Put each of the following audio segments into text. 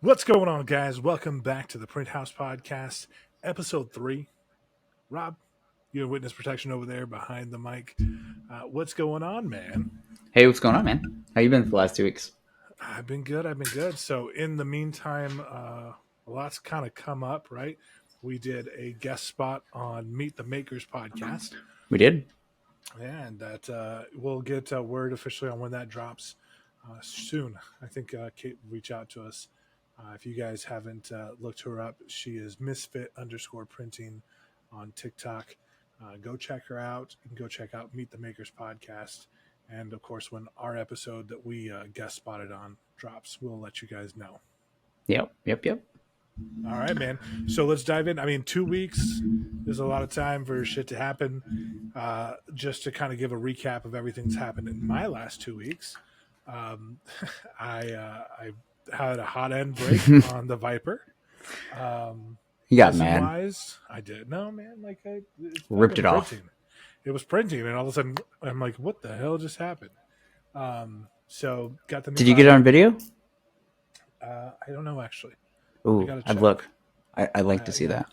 What's going on, guys? Welcome back to the Print House Podcast, episode 3. Rob, you're witness protection over there behind the mic. What's going on, man? Hey, what's going on, man? How you been for the last 2 weeks? I've been good. So, in the meantime, a lot's kind of come up, right? We did a guest spot on Meet the Makers podcast, We did. and that we'll get word officially on when that drops soon. I think Kate will reach out to us. If you guys haven't looked her up, she is misfit_printing on TikTok. Go check her out. You can go check out Meet the Makers podcast. And of course, when our episode that we guest spotted on drops, we'll let you guys know. Yep. All right, man. So let's dive in. I mean, 2 weeks is a lot of time for shit to happen. Just to kind of give a recap of everything that's happened in my last 2 weeks. I had a hot end break on the Viper. You got mad. Wise, I did. No, man. Like I Ripped it off. It was printing, and all of a sudden, I'm like, "What the hell just happened?" So got the. Did you get it on video? I don't know actually. Ooh, I'd look. I'd like to see that.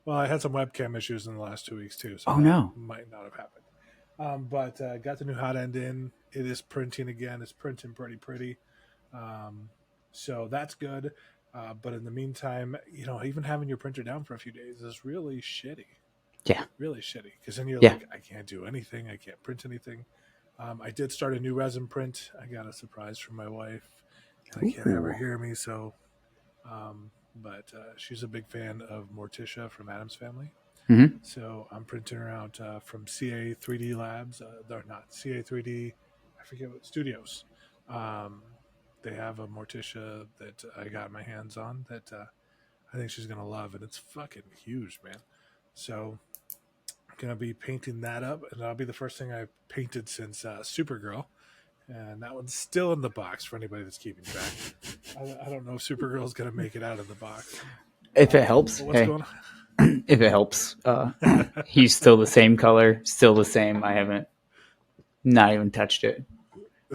Well, I had some webcam issues in the last 2 weeks too, so no, might not have happened. But got the new hot end in. It is printing again. It's printing pretty. So that's good. But in the meantime, even having your printer down for a few days is really shitty. Yeah. Really shitty. Because then you're like, I can't do anything. I can't print anything. I did start a new resin print. I got a surprise from my wife. I can't ever hear me, so... but she's a big fan of Morticia from Adam's Family. Mm-hmm. So I'm printing her out from CA 3D Labs. They're not CA 3D. I forget what studios. They have a Morticia that I got my hands on that I think she's going to love. And it's fucking huge, man. So I'm going to be painting that up. And that'll be the first thing I've painted since Supergirl. And that one's still in the box for anybody that's keeping track. I don't know if Supergirl's going to make it out of the box. If it helps. What's going on? If it helps. He's still the same color. Still the same. I haven't not even touched it.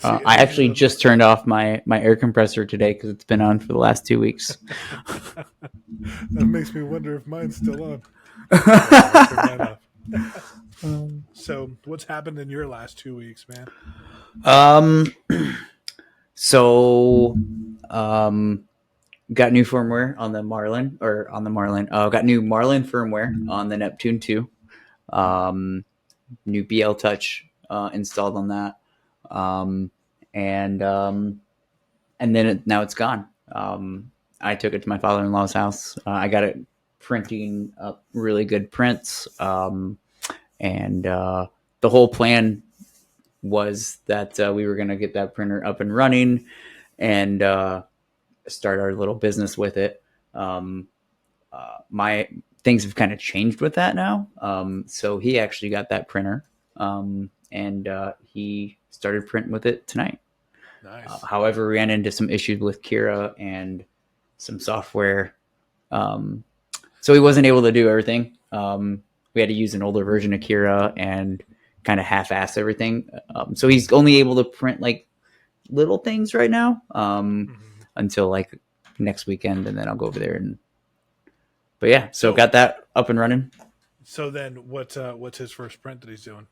I actually just turned off my air compressor today because it's been on for the last 2 weeks. That makes me wonder if mine's still on. So what's happened in your last 2 weeks, man? Got new firmware on the Marlin. Got new Marlin firmware on the Neptune 2. New BL Touch installed on that. And then now it's gone. I took it to my father-in-law's house. I got it printing up really good prints. And the whole plan was that we were going to get that printer up and running and start our little business with it. My things have kind of changed with that now. So he actually got that printer and he started printing with it tonight. Nice. However, we ran into some issues with Kira and some software. So he wasn't able to do everything. We had to use an older version of Kira and kind of half-ass everything. So he's only able to print like little things right now until like next weekend, and then I'll go over there But yeah, so got that up and running. So then, what's his first print that he's doing?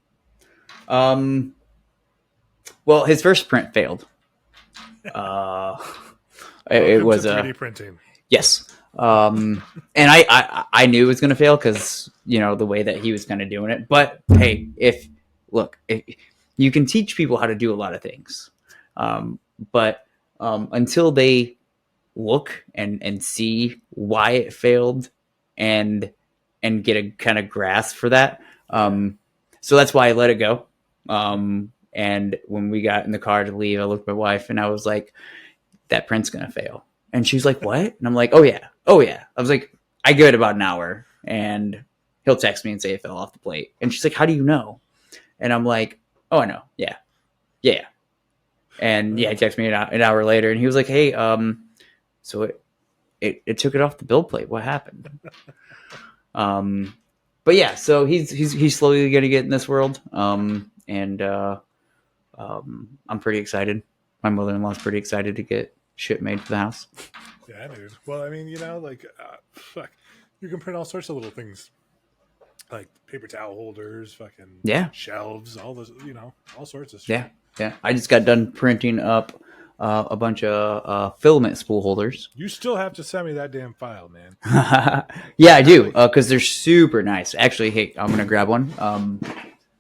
Well, his first print failed. It was 3D printing. Yes. And I knew it was going to fail because, the way that he was kind of doing it. But hey, if you can teach people how to do a lot of things. But until they look and see why it failed and get a kind of grasp for that. So that's why I let it go. And when we got in the car to leave, I looked at my wife and I was like, that print's going to fail. And she's like, what? And I'm like, oh yeah. I was like, I give it about an hour and he'll text me and say it fell off the plate. And she's like, how do you know? And I'm like, oh, I know. Yeah. And he texted me an hour later and he was like, hey, so it took it off the build plate. What happened? But yeah, so he's slowly going to get in this world. And I'm pretty excited. My mother-in-law's pretty excited to get shit made for the house. Yeah, dude. Well, I mean, like, fuck, you can print all sorts of little things, like paper towel holders, fucking Yeah, shelves, all those, all sorts of yeah, shit. yeah. I just got done printing up a bunch of filament spool holders. You still have to send me that damn file, man. Yeah, I That do like, because they're super nice. Actually, hey, I'm gonna grab one.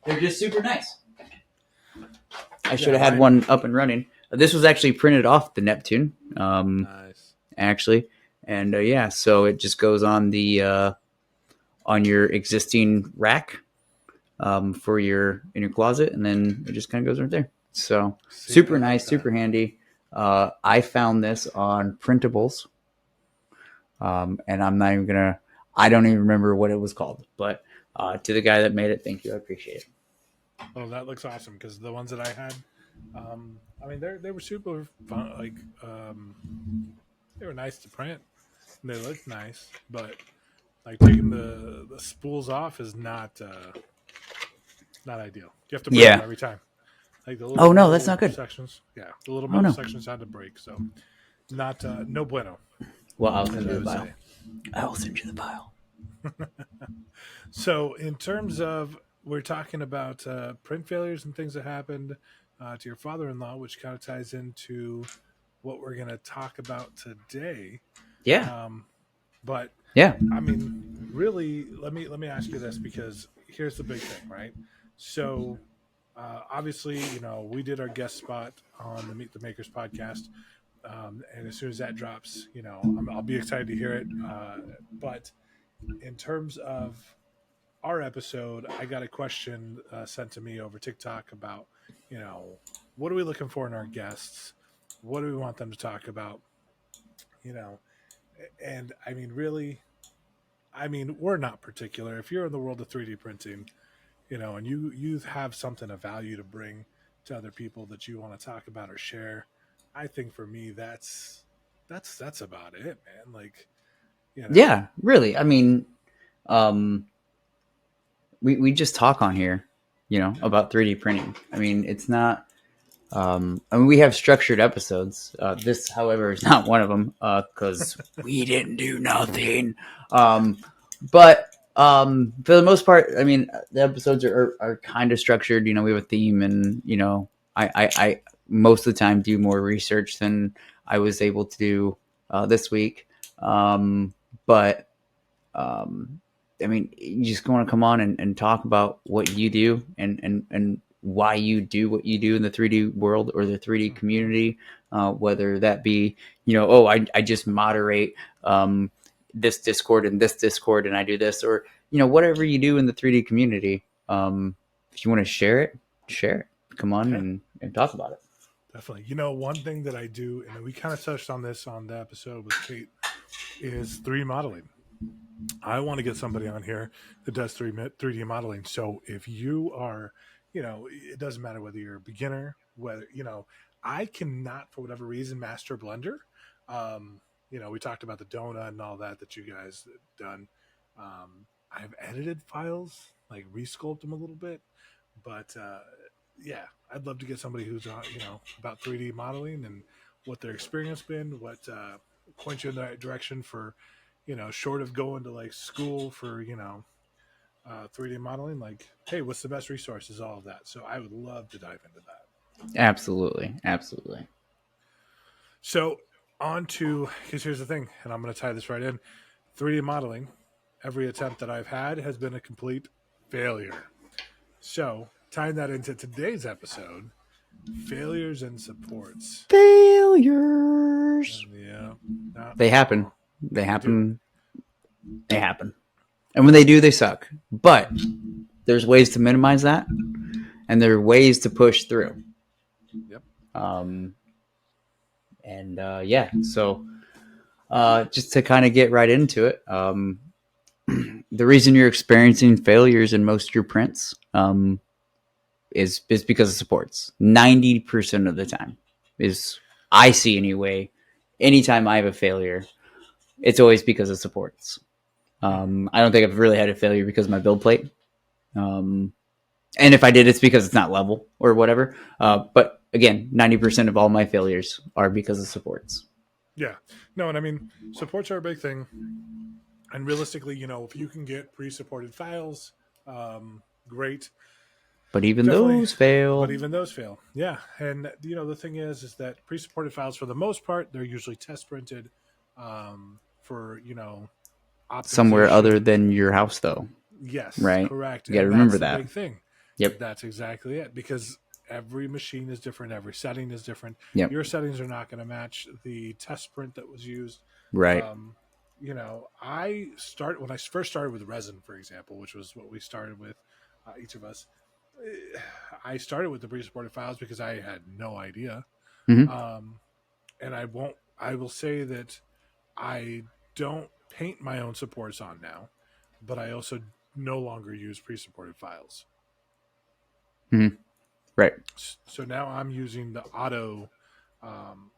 They're just super nice. I should yeah, have had mine. one up and running. This was actually printed off the Neptune, Nice. actually, and yeah, so it just goes on the on your existing rack for your in your closet, and then it just kind of goes right there. So See, I super like nice, that. super handy. I found this on printables, and I'm not even gonna. I don't even remember what it was called, but to the guy that made it, thank you. I appreciate it. Oh, that looks awesome because the ones that I had, I mean, they were super fun. Like, they were nice to print. And they looked nice, but like taking the spools off is not ideal. You have to break them Yeah. every time. Like the Oh little no, that's metal not good. sections. Yeah, the little Oh metal no. sections had to break. So not no bueno, Well, I'll as send I you the would file. say. I will send you the file. So in terms of we're talking about print failures and things that happened to your father-in-law, which kind of ties into what we're going to talk about today. Yeah. Um, but Yeah. I mean, really, let me ask you this because here's the big thing, right? So obviously, we did our guest spot on the Meet the Makers podcast, and as soon as that drops, I'll be excited to hear it. But in terms of our episode, I got a question sent to me over TikTok about, what are we looking for in our guests? What do we want them to talk about? You know, and I mean, really, I mean, we're not particular. If you're in the world of 3D printing, and you have something of value to bring to other people that you want to talk about or share, I think for me that's about it, man. Like, you know, Yeah. Really. I mean, um, we just talk on here, about 3D printing. I mean, it's not. I mean, we have structured episodes. This, however, is not one of them because we didn't do nothing. But for the most part, I mean, the episodes are kind of structured. We have a theme, and I most of the time do more research than I was able to do this week. But um, I mean, you just want to come on and talk about what you do and why you do what you do in the 3D world or the 3D mm-hmm. community, whether that be, oh, I just moderate this Discord and this Discord and I do this, or, whatever you do in the 3D community. If you want to share it, share it. Come on Yeah, and talk about it. definitely. One thing that I do, and we kind of touched on this on the episode with Kate, is 3D modeling. I want to get somebody on here that does 3D modeling. So if you are, it doesn't matter whether you're a beginner, whether, I cannot, for whatever reason, master Blender. Um, we talked about the donut and all that you guys done. I've edited files, like resculpt them a little bit, but yeah, I'd love to get somebody who's, about 3D modeling and what their experience been, what points you in the right direction for, short of going to like school for, 3D modeling, like, hey, what's the best resources, all of that. So I would love to dive into that. Absolutely. Absolutely. So on to, because here's the thing, and I'm going to tie this right in 3D modeling. Every attempt that I've had has been a complete failure. So tying that into today's episode, failures and supports. Failures. Yeah, not, They happen. They they do. happen. They happen. And when they do, they suck. But there's ways to minimize that, and there are ways to push through. Yep. Um, and yeah, so just to kind of get right into it, the reason you're experiencing failures in most of your prints is because of supports. 90% of the time is I see anyway. Anytime I have a failure, it's always because of supports. Mm-hmm. I don't think I've really had a failure because of my build plate. Um, and if I did, it's because it's not level or whatever. But again, 90% of all my failures are because of supports. Yeah. No, and I mean, supports are a big thing. And realistically, if you can get pre-supported files, great. But even Definitely, those but fail. even those fail. Yeah, and the thing is that pre-supported files, for the most part, they're usually test printed for Somewhere other optimization. than your house, though, Yes, right? correct, You got to and remember that's the that. big thing. Yep. That's exactly it, because every machine is different, every setting is different. Yep. Your settings are not going to match the test print that was used. Right. Um, when I first started with resin, for example, which was what we started with, each of us. I started with the pre-supported files because I had no idea, Mm-hmm. um, and I won't. I will say that I don't paint my own supports on now, but I also no longer use pre-supported files. Mm-hmm. Right. So now I'm using the um,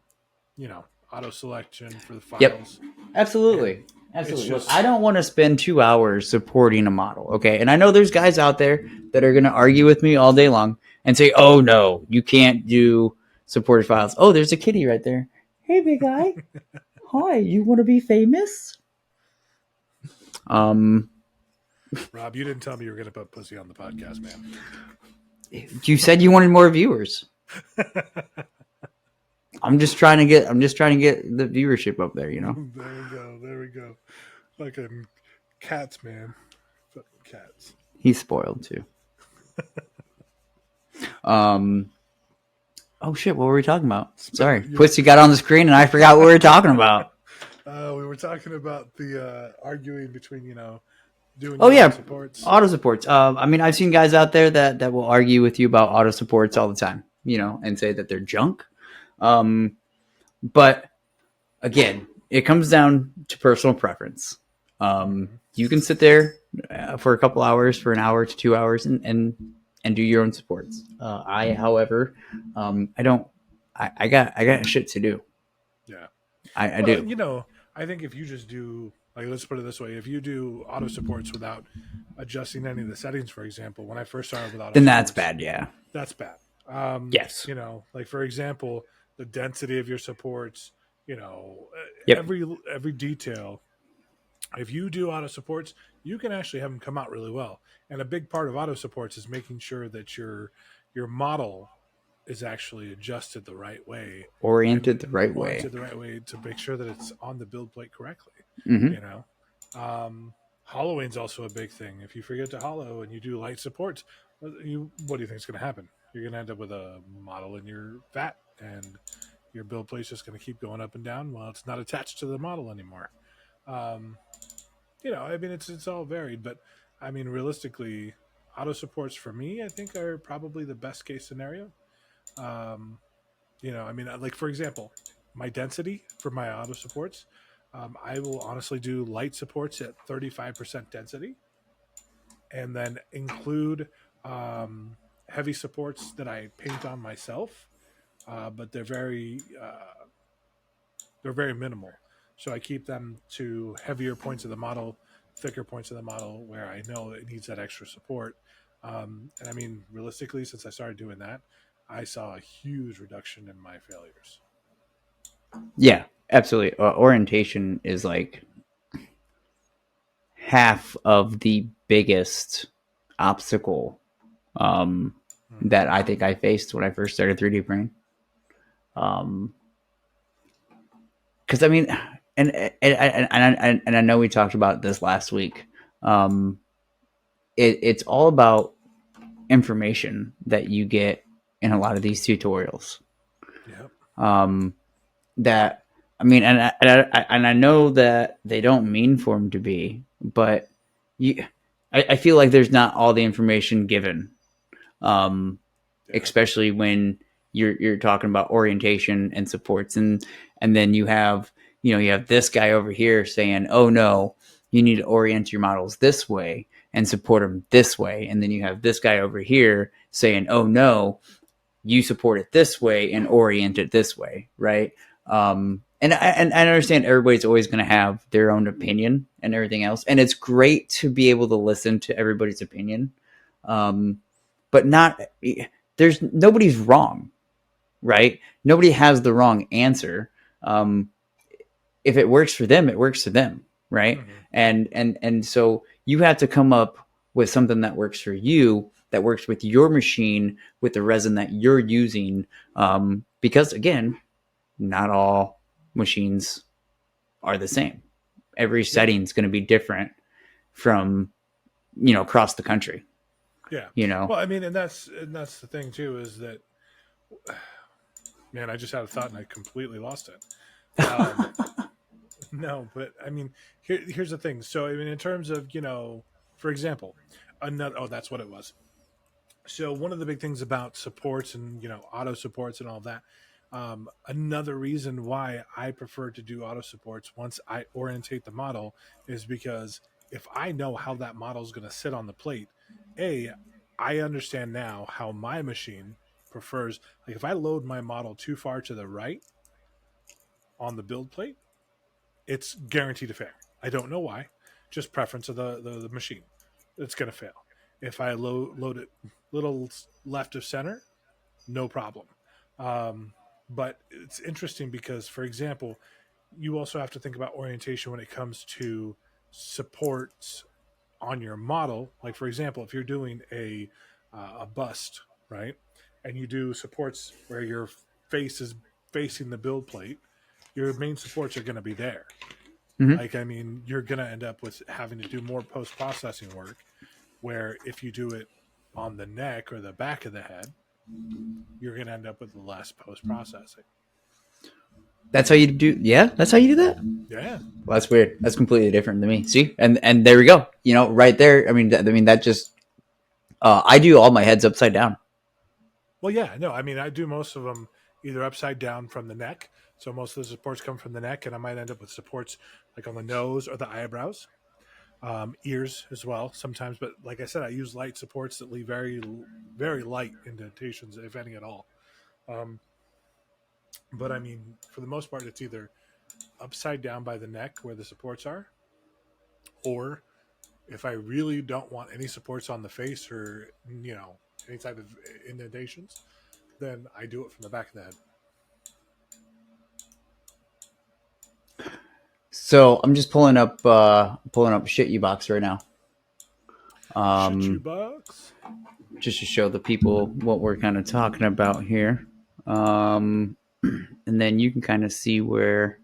auto selection for the Yep. files, and Absolutely. it's Absolutely. Look, just I don't want to spend 2 hours supporting a model. Okay. And I know there's guys out there that are going to argue with me all day long and say, oh, no, you can't do supported files. Oh, there's a kitty right there. Hey, big guy. Hi. You want to be famous? Um, Rob. You didn't tell me you were going to put pussy on the podcast, man. you said you wanted more viewers. I'm just trying to get the viewership up there, you know? There we go. There we go. Fucking cats, man. Fucking cats. He's spoiled too. Um, oh shit, what were we talking about? Sorry. Pussy got on the screen and I forgot what we were talking about. We were talking about the arguing between doing Oh your auto yeah, supports. auto supports. I mean, I've seen guys out there that will argue with you about auto supports all the time, and say that they're junk. But again, it comes down to personal preference. Mm-hmm. You can sit there for a couple hours, for an hour to 2 hours, and do your own supports. However, I don't. I got shit to do. Yeah. I Well, do. I think if you just do, like, let's put it this way: if you do auto supports without adjusting any of the settings, for example, when I first started with auto Then that's supports, bad. Yeah. that's bad. Yes. Like, for example, the density of your supports, Yep. every detail. If you do auto supports, you can actually have them come out really well. And a big part of auto supports is making sure that your model is actually adjusted the right way Oriented and the right way. oriented the right way to make sure that it's on the build plate correctly. Mm-hmm. You know, hollowing's also a big thing. If you forget to hollow and you do light supports, what do you think is going to happen? You're going to end up with a model in your vat, and your build plate's just going to keep going up and down while it's not attached to the model anymore. Um, I mean, it's all varied, but I mean, realistically, auto supports for me, I think, are probably the best case scenario. Um, I mean, like, for example, my density for my auto supports, I will honestly do light supports at 35% density, and then include heavy supports that I paint on myself, but they're very minimal. So I keep them to heavier points of the model, thicker points of the model where I know it needs that extra support. And I mean, realistically, since I started doing that, I saw a huge reduction in my failures. Yeah, absolutely. Orientation is like half of the biggest obstacle Mm-hmm. that I think I faced when I first started 3D printing. Because I mean, and I know we talked about this last week. Um, it's all about information that you get in a lot of these tutorials. Yep. Um, that I mean, and I know that they don't mean for them to be, but I feel like there's not all the information given, um, Yeah. especially when you're talking about orientation and supports, and then you have this guy over here saying, oh no, you need to orient your models this way and support them this way, and then you have this guy over here saying, oh no, you support it this way and orient it this way, right? And I understand everybody's always going to have their own opinion and everything else, and it's great to be able to listen to everybody's opinion, um, but not there's nobody's wrong, right? Nobody has the wrong answer. Um, if it works for them, it works for them, right? Hmm. And so you have to come up with something that works for you, that works with your machine, with the resin that you're using, because again, not all machines are the same. Every Yeah. setting is going to be different from across the country. Yeah. You know, Well, I mean, and that's the thing too, is that, man, I just had a thought and I completely lost it. Um, no, but I mean, here's the thing. So, I mean, in terms of, for example, another, oh, that's what it was. So one of the big things about supports and auto supports and all that, another reason why I prefer to do auto supports once I orientate the model is because if I know how that model is going to sit on the plate, a I understand now how my machine prefers. Like if I load my model too far to the right on the build plate, it's guaranteed to fail. I don't know why, just preference of the machine. It's going to fail. If I load it little left of center, no problem. Um, but it's interesting because, for example, you also have to think about orientation when it comes to supports on your model. Like, for example, if you're doing a bust, right, and you do supports where your face is facing the build plate, your main supports are going to be there. mm-hmm. Like, I mean, you're going to end up with having to do more post processing work. Where if you do it on the neck or the back of the head, you're going to end up with less post processing. That's how you do. Yeah, that's how you do that. Yeah. Well, that's weird. That's completely different to me. See, and there we go. Right there. I mean that just. I do all my heads upside down. Well, yeah, no, I mean, I do most of them either upside down from the neck. So most of the supports come from the neck, and I might end up with supports like on the nose or the eyebrows, ears as well sometimes. But like I said, I use light supports that leave very light indentations, if any at all. Um, but I mean, for the most part, it's either upside down by the neck where the supports are, or if I really don't want any supports on the face or any type of indentations, then I do it from the back of the head. So I'm just pulling up shit you box right now. Shit you Um, box. just to show the people what we're kind of talking about here. Um, and then you can kind of see what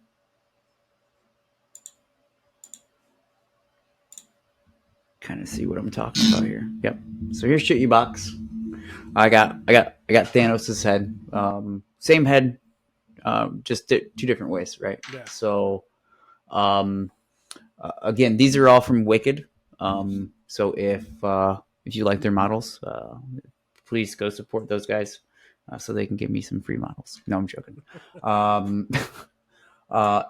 I'm talking about here. Yep. So here's shit you box. I got Thanos' head. Same head, just two different ways, right? Yeah. So um, again, these are all from Wicked. So if you like their models, please go support those guys so they can give me some free models. No, I'm joking. Um,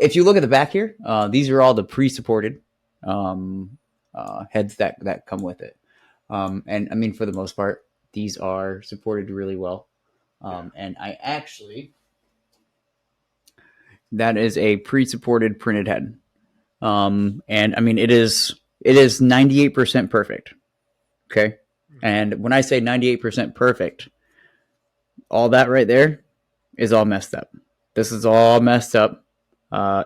if you look at the back here, these are all the pre-supported um, heads that come with it. And I mean, for the most part, these are supported really well. Yeah. And I actually, that is a pre-supported printed head. And I mean, it is 98% perfect. Okay. Mm-hmm. And when I say 98% perfect, all that right there is all messed up. This is all messed up.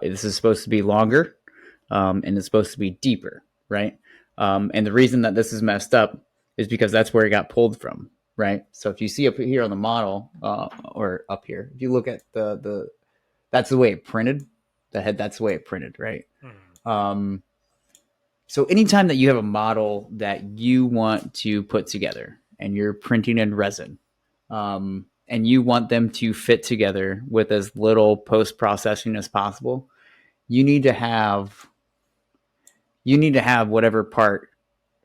This is supposed to be longer, and it's supposed to be deeper, right? And the reason that this is messed up is because that's where it got pulled from, right? So if you see up here on the model, or up here, if you look at the that's the way it printed. The head, that's the way it printed, right? Mm-hmm. Um, so anytime that you have a model that you want to put together and you're printing in resin, and you want them to fit together with as little post processing as possible, you need to have whatever part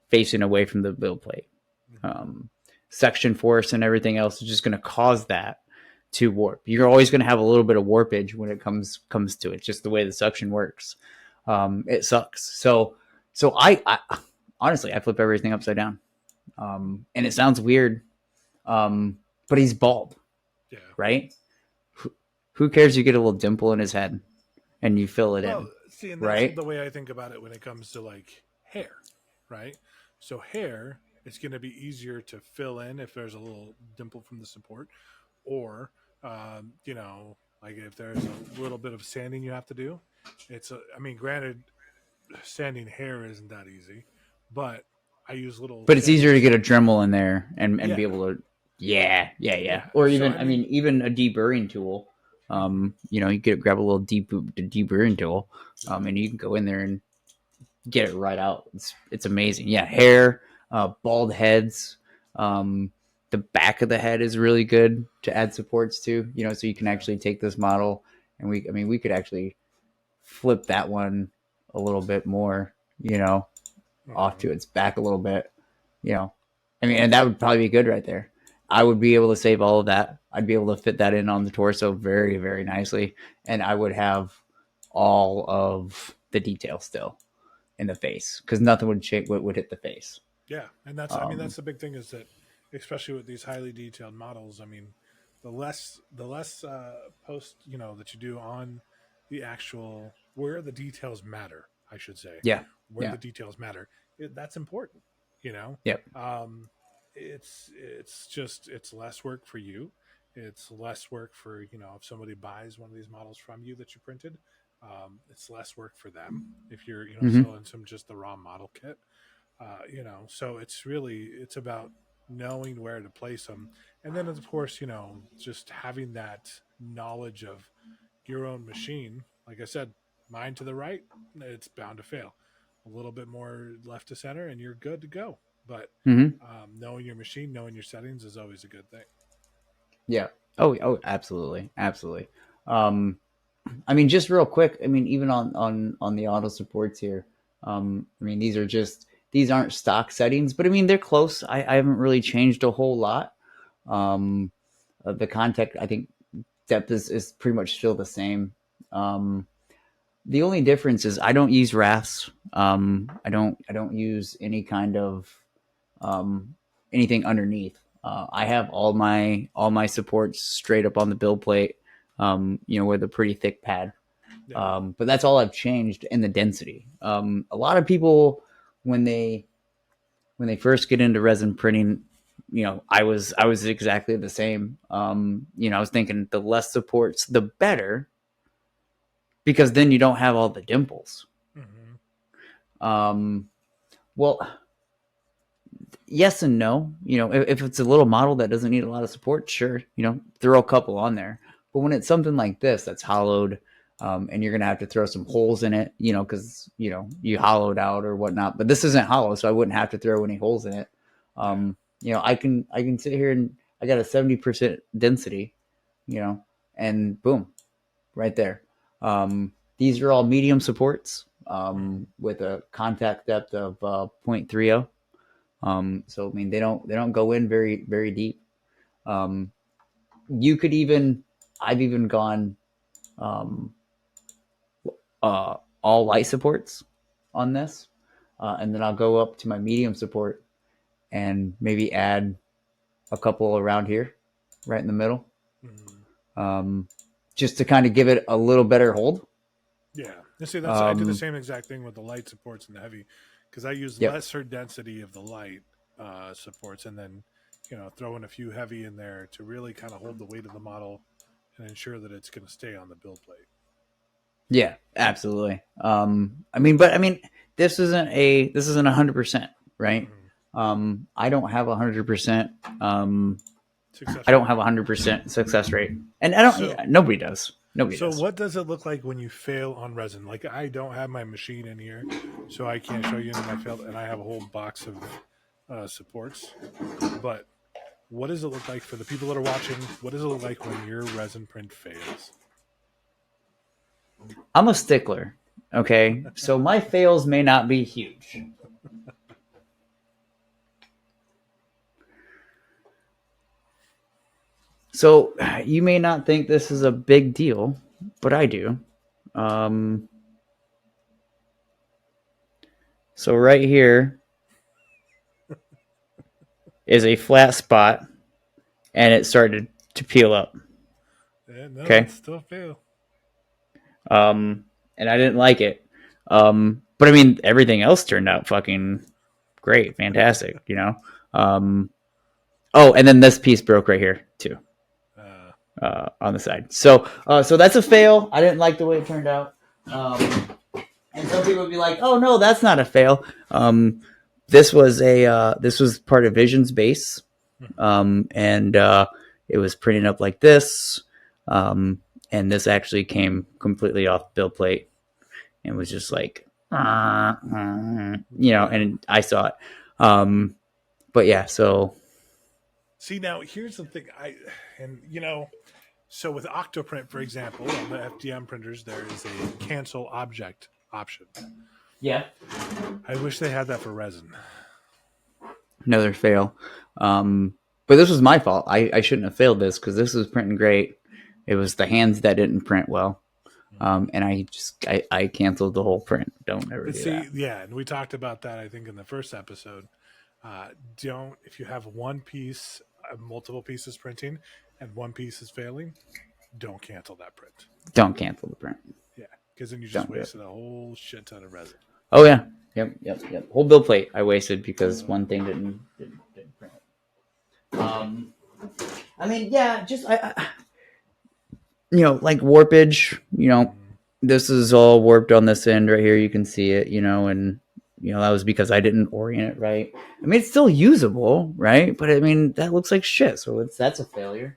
facing away from the build plate. Mm-hmm. Um, Section force and everything else is just going to cause that to warp. You're always going to have a little bit of warpage when it comes to it. Just the way the suction works, it sucks. So I honestly I flip everything upside down, and it sounds weird, but he's bald, Yeah. right? Who cares? You get a little dimple in his head and you fill it Well, in, see, and that's right? the way I think about it when it comes to like hair, right? So hair, it's going to be easier to fill in if there's a little dimple from the support, or like if there's a little bit of sanding you have to do. I mean, granted, sanding hair isn't that easy, but I use little But it's easier sanding to get a sticks. Dremel in there and be Yeah, able to, yeah, yeah, yeah. yeah. Or So even, I I mean, mean, even a deburring tool. hmm You know, you get grab a little deburring tool, yeah, and you can go in there and get it right out. It's amazing. Yeah, hair, bald heads. Um, the back of the head is really good to add supports to. You know, so you can yeah, actually take this model and I mean, we could actually flip that one a little bit more. You know, off hmm to its back a little bit. You know, I mean, and that would probably be good right there. I would be able to save all of that. I'd be able to fit that in on the torso very, very nicely, and I would have all of the detail still in the face because nothing would would hit the face. yeah. And that's, I mean, Um, that's the big thing is that, especially with these highly detailed models, I mean, the less post that you do on the actual where the details matter, I should say, yeah, where yeah, the details matter, that's important. You know, yeah. um, it's just it's less work for you. It's less work for if somebody buys one of these models from you that you printed. It's less work for them if you're Mm-hmm. selling some just the raw model kit. So it's about knowing where to place them, and then of course just having that knowledge of your own machine. Like I said, mine to the right, it's bound to fail. A little bit more left to center, and you're good to go. But Mm-hmm. knowing your machine, knowing your settings is always a good thing. Yeah. Oh, absolutely, absolutely. Um, I mean, just real quick. I mean, even on the auto supports here. I mean, these aren't stock settings, but I mean they're close. I haven't really changed a whole lot. Um, the contact, I think, depth is pretty much still the same. Um, the only difference is I don't use rafts. I don't use any kind of um, anything underneath. I have all my supports straight up on the build plate. You know, with a pretty thick pad. Yeah. But that's all I've changed in the density. A lot of people when they first get into resin printing, you know, I was exactly the same. You know, I was thinking the less supports, the better, because then you don't have all the dimples. hmm Um, well, yes and no. You know, if it's a little model that doesn't need a lot of support, sure, you know, throw a couple on there. But when it's something like this that's hollowed, and you're gonna have to throw some holes in it, you know, because you hollowed out or whatnot. But this isn't hollow, so I wouldn't have to throw any holes in it. Yeah. You know, I can sit here and I got a 70% density, you know, and boom, right there. These are all medium supports hmm with a contact depth of 0.30. So I mean they don't go in very very deep. Um, you could even I've even gone um, all light supports on this, and then I'll go up to my medium support and maybe add a couple around here, right in the middle, hmm um, just to kind of give it a little better hold. Yeah. You see, I do the Um, same exact thing with the light supports and the heavy, because I use yep. lesser density of the light supports, and then throw in a few heavy in there to really kind of hold the weight of the model and ensure that it's going to stay on the build plate. Yeah, absolutely. I mean, this isn't 100%, right? hmm I don't have 100%. Success I don't rate. have 100% success rate, and I don't. So, Yeah, nobody does. Nobody so does. what does it look like when you fail on resin? Like I don't have my machine in here, so I can't show you any of my failed, and I have a whole box of supports. But what does it look like for the people that are watching? What does it look like when your resin print fails? I'm a stickler. Okay, so my fails may not be huge. So you may not think this is a big deal, but I do. Um, so right here is a flat spot, and it started to peel up. Yeah, no, Okay. it's still fail. And I didn't like it. But I mean, everything else turned out fucking great, fantastic. You know. Um, oh, and then this piece broke right here too, Uh, on the side. So that's a fail. I didn't like the way it turned out. And some people would be like, "Oh no, that's not a fail." This was part of Vision's base, and it was printed up like this. And this actually came completely off build plate and was just like, and I saw it. But yeah, so See, now here's the thing. So with Octoprint, for example, on the FDM printers, there is a cancel object option. yeah, I wish they had that for resin. another fail. But this was my fault. I shouldn't have failed this because this was printing great. It was the hands that didn't print well. And I canceled the whole print. Don't ever But do see, that. yeah, and we talked about that, I think, in the first episode. Don't, if you have one piece, multiple pieces printing, and one piece is failing, don't cancel that print. Don't cancel the print. Yeah, because then you just Don't do it. wasted a whole shit ton of resin. Oh yeah. Yep. Whole build plate I wasted because one thing didn't print. I mean, yeah, just like warpage. This is all warped on this end right here. You can see it. And that was because I didn't orient it right. I mean, it's still usable, right? But I mean, that looks like shit. So that's a failure.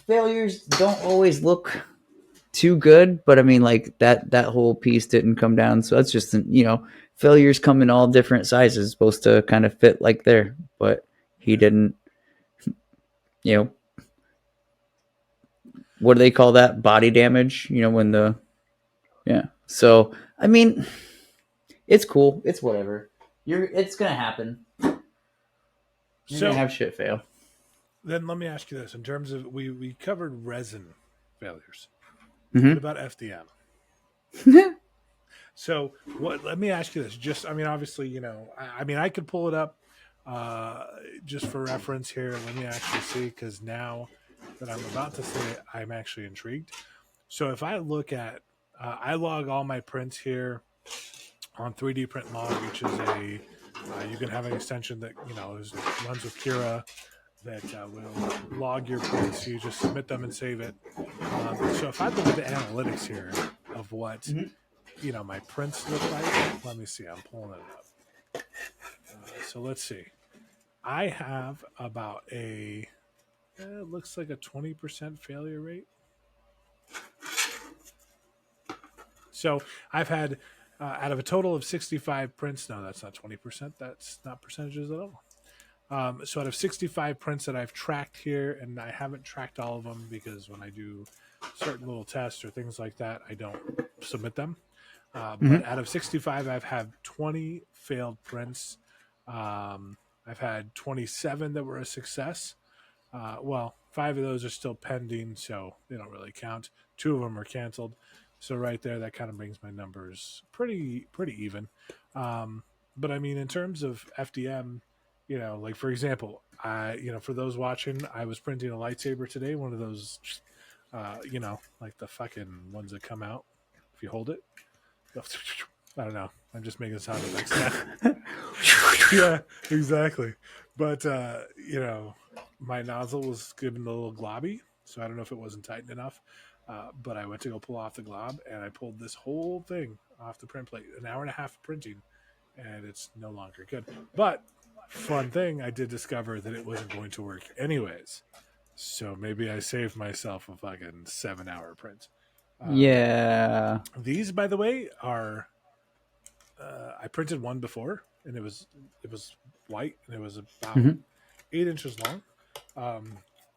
Failures don't always look too good, but I mean, like that whole piece didn't come down, so that's just failures come in all different sizes, supposed to kind of fit like there, but he didn't. You know, what do they call that? Body damage. When the yeah. So I mean, it's cool. It's whatever. It's gonna happen. You're gonna So have shit fail. then let me ask you this: in terms of we covered resin failures. What Mm-hmm. about FDM? So what? Let me ask you this. Just, I mean, obviously, I could pull it up just for reference here. Let me actually see, because now that I'm about to say it, I'm actually intrigued. So if I look at, I log all my prints here on 3D Print Log, which is you can have an extension that runs with Kira that will log your prints. You just submit them and save it. So if I look at the analytics here of what my prints look like, let me see. I'm pulling it up. So let's see. I have about it looks like a 20% failure rate. So I've had out of a total of 65 prints. No, that's not 20%. That's not percentages at all. So out of 65 prints that I've tracked here, and I haven't tracked all of them because when I do certain little tests or things like that, I don't submit them. But out of 65, I've had 20 failed prints. I've had 27 that were a success. Well, 5 of those are still pending, so they don't really count. 2 of them are canceled. So right there, that kind of brings my numbers pretty even. But I mean, in terms of FDM, like for example, for those watching, I was printing a lightsaber today. One of those, like the fucking ones that come out if you hold it. I don't know. I'm just making sound effects now. Yeah, exactly. But my nozzle was given a little globby, so I don't know if it wasn't tight enough. But I went to go pull off the glob, and I pulled this whole thing off the print plate. An hour and a half of printing, and it's no longer good. But fun thing, I did discover that it wasn't going to work anyways. So maybe I saved myself a fucking 7-hour print. Yeah. These, by the way, are I printed one before, and it was white, and it was about 8 inches long.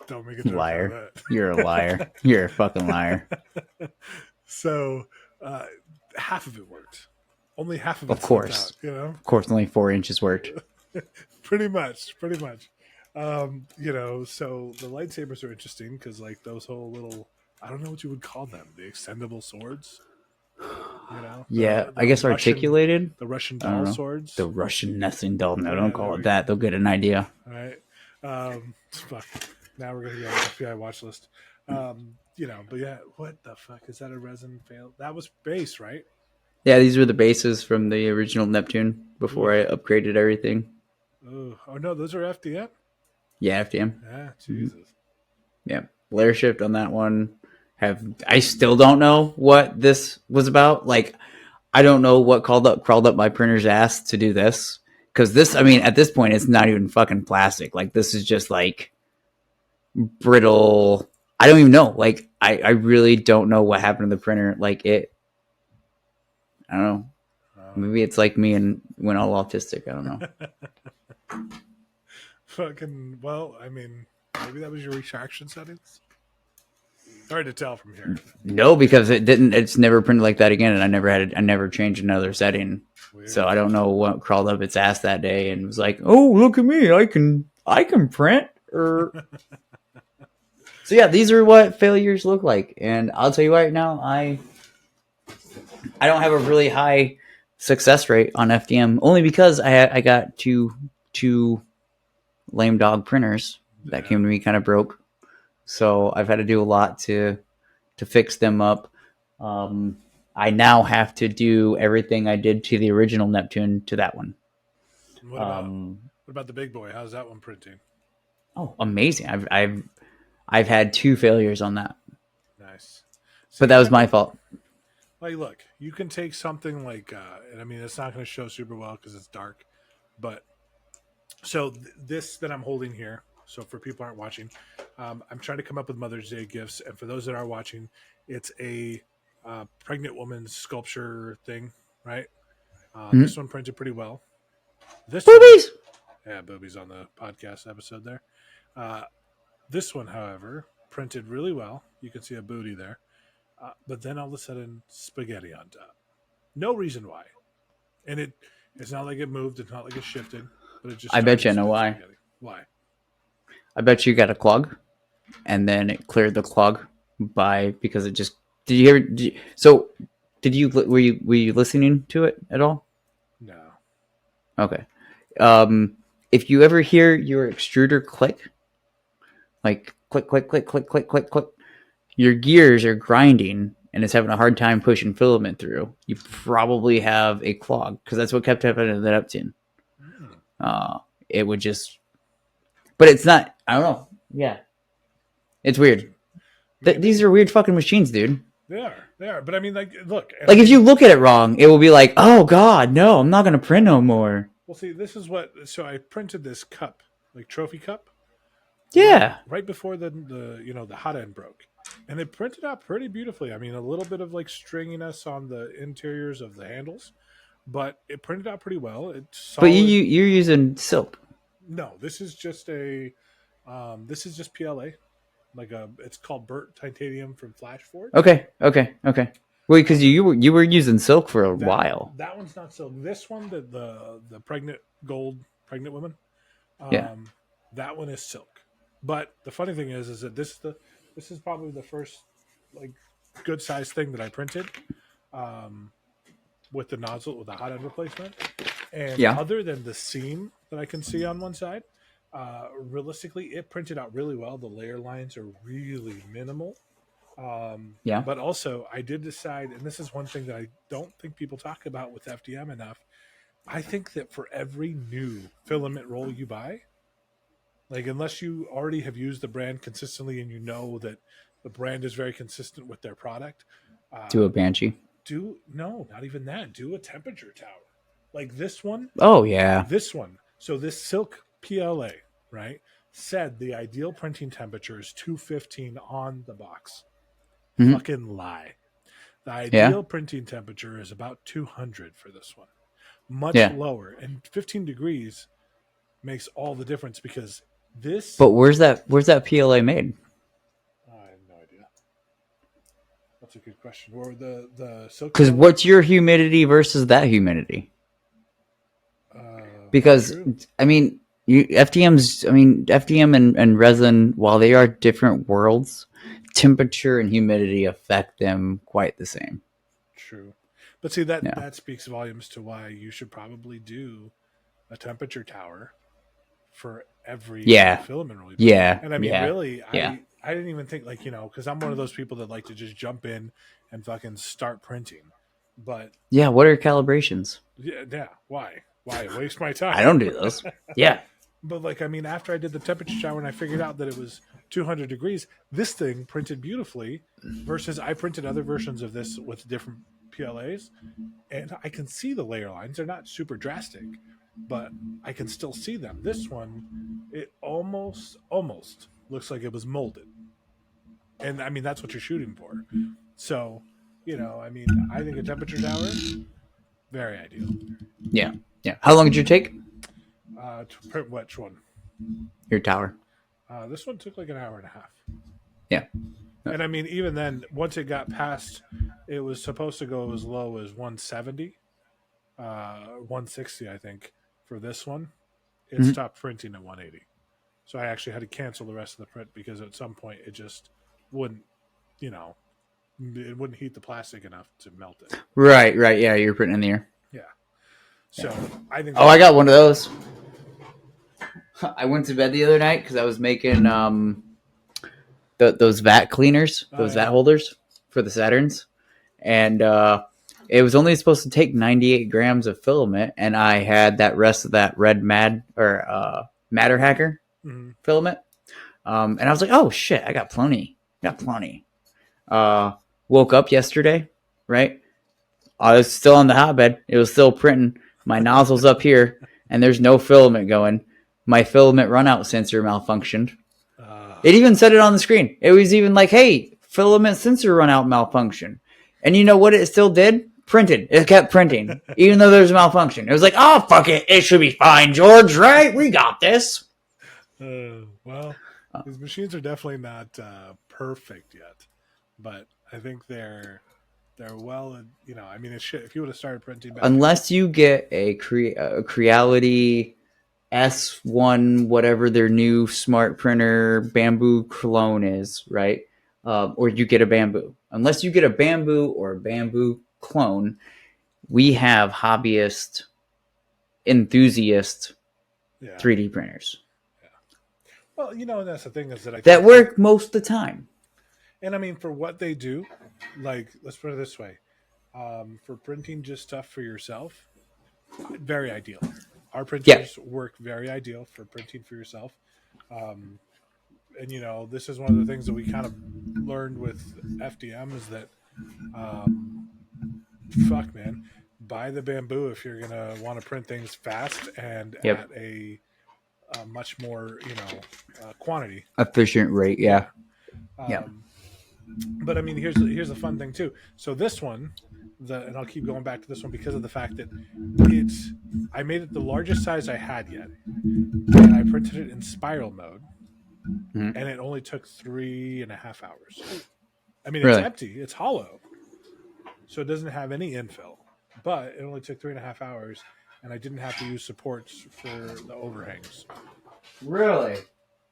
Don't make a joke out of Liar. that. You're a liar. You're a fucking liar. So half of it worked. Only half of Of it slipped course. out. Of course, only 4 inches worked. Pretty much. So the lightsabers are interesting because like those whole little, I don't know what you would call them, the extendable swords. Yeah, I The guess Russian articulated. I don't doll know. swords. The Russian nesting doll. No, Yeah, don't there call we it go. that. They'll get an idea. All right. Fuck. Now we're gonna be on the FBI watch list. But yeah, what the fuck is that? A resin fail? That was base, right? Yeah, these were the bases from the original Neptune before Ooh. I upgraded everything. Oh no, those are FDM. Yeah, FDM. Yeah, Jesus. Yeah, layer shift on that one. I still don't know what this was about. Like, I don't know what crawled up my printer's ass to do this. Because this, I mean, at this point, it's not even fucking plastic. Like, this is just like brittle. I don't even know. Like, I really don't know what happened to the printer. Like, I don't know. Maybe it's like me and went all autistic. I don't know. Fucking, well, I mean, maybe that was your retraction settings. Hard to tell from here. No, because it didn't. It's never printed like that again, and I never changed another setting. Weird. So I don't know what crawled up its ass that day and was like, "Oh, look at me! I can print." So yeah, these are what failures look like, and I'll tell you right now, I don't have a really high success rate on FDM only because I got two lame dog printers that came to me kind of broke. So I've had to do a lot to fix them up. I now have to do everything I did to the original Neptune to that one. What about the big boy? How's that one printing? Oh, amazing! I've had 2 failures on that. Nice. See, But that was my fault. Like, look, you can take something like, and I mean, it's not going to show super well because it's dark, but so this that I'm holding here. So for people who aren't watching, I'm trying to come up with Mother's Day gifts, and for those that are watching, it's a pregnant woman's sculpture thing, right? This one printed pretty well. This Boobies. Yeah, boobies on the podcast episode there. This one, however, printed really well. You can see a booty there. But then all of a sudden, spaghetti on top. No reason why. And it's not like it moved. It's not like it shifted. But it just. I bet you know why. Spaghetti. Why? I bet you got a clog, and then it cleared the clog because it just. Did you hear? Were you listening to it at all? No. Okay. If you ever hear your extruder click, like click, click, click, click, click, click, click, your gears are grinding and it's having a hard time pushing filament through, you probably have a clog because that's what kept happening to that Neptune. It would just, but it's not. I don't know. Yeah, it's weird. These are weird fucking machines, dude. They are. But I mean, like, look. Like, if you look at it wrong, it will be like, oh god, no, I'm not gonna print no more. Well, see, this is what. So I printed this cup, like trophy cup. Yeah. Right before the hot end broke, and it printed out pretty beautifully. I mean, a little bit of like stringiness on the interiors of the handles, but it printed out pretty well. It's solid. But you're using silk. No, this is just PLA. It's called burnt titanium from Flash Forge. Okay. Well, because you were using silk for a while. That one's not silk. This one, the pregnant woman. Yeah. That one is silk. But the funny thing is that this is probably the first like good sized thing that I printed, with the nozzle with the hot end replacement. And other than the seam that I can see on one side, realistically, it printed out really well. The layer lines are really minimal. But also, I did decide, and this is one thing that I don't think people talk about with FDM enough. I think that for every new filament roll you buy, like, unless you already have used the brand consistently and you know that the brand is very consistent with their product, do a Banshee. No, not even that. Do a temperature tower. Like this one. Oh, yeah. This one. So this silk PLA, right, said the ideal printing temperature is 215 on the box. Mm-hmm. Fucking lie. The ideal printing temperature is about 200 for this one. Much lower. And 15 degrees makes all the difference because this... But where's that PLA made? I have no idea. That's a good question. Or the silk... Because what's your humidity versus that humidity? Because, I mean... FDM and resin, while they are different worlds, temperature and humidity affect them quite the same. True. But see, that speaks volumes to why you should probably do a temperature tower for every filament roll. And I mean, really, I didn't even think, like, because I'm one of those people that like to just jump in and fucking start printing. But what are calibrations? Yeah, why waste my time? I don't do those. Yeah. But like, I mean, after I did the temperature shower and I figured out that it was 200 degrees, this thing printed beautifully. Versus I printed other versions of this with different PLAs, and I can see the layer lines. They're not super drastic, but I can still see them. This one, it almost looks like it was molded, and I mean that's what you're shooting for. So, I mean, I think a temperature tower very ideal. Yeah. Yeah. How long did you take To print which one? your tower? This one took like an hour and a half. Yeah. And I mean, even then, once it got past, it was supposed to go as low as 170, 160, I think, for this one. It Mhm. stopped printing at 180. So I actually had to cancel the rest of the print because at some point it just wouldn't, you know, it wouldn't heat the plastic enough to melt it. Right. Right. Yeah. You're printing in the air. Yeah. Yeah. So I think. Oh, I got one of those. I went to bed the other night because I was making those vat cleaners, Oh those vat yeah. holders for the Saturns, and it was only supposed to take 98 grams of filament, and I had that rest of that red matter hacker Mm-hmm. filament, and I was like, oh shit, I got plenty, Uh, woke up yesterday, right? I was still on the hotbed. It was still printing. My nozzle's up here, and there's no filament going. My filament runout sensor malfunctioned. It even said it on the screen. It was even like, hey, filament sensor runout malfunction. And you know what it still did? Printed. It kept printing, even though there's a malfunction. It was like, oh, fuck it. It should be fine, George, right? We got this. Well, these machines are definitely not perfect yet, but I think they're well. I mean, it's shit. If you would have started printing back in, Unless you get a Creality S1, whatever their new smart printer bamboo clone is, right? Or you get a bamboo. Unless you get a bamboo or a bamboo clone, we have hobbyist, enthusiast yeah, 3D printers yeah. Well, and that's the thing is that I that think, work most of the time. and I mean for what they do, like let's put it this way, for printing just stuff for yourself, very ideal. Our Yeah. printers work very ideal for printing for yourself. Um, and this is one of the things that we kind of learned with FDM is that um, fuck man, buy the bamboo if you're gonna want to print things fast and Yep. at a much more quantity. Efficient rate. Yeah. Yeah. Yeah. But I mean, here's the fun thing too. So this one, and I'll keep going back to this one because of the fact that I made it the largest size I had yet, and I printed it in spiral mode, Mhm. and it only took 3.5 hours. I mean, it's Really? empty, it's hollow, so it doesn't have any infill, but it only took 3.5 hours, and I didn't have to use supports for the overhangs. Really?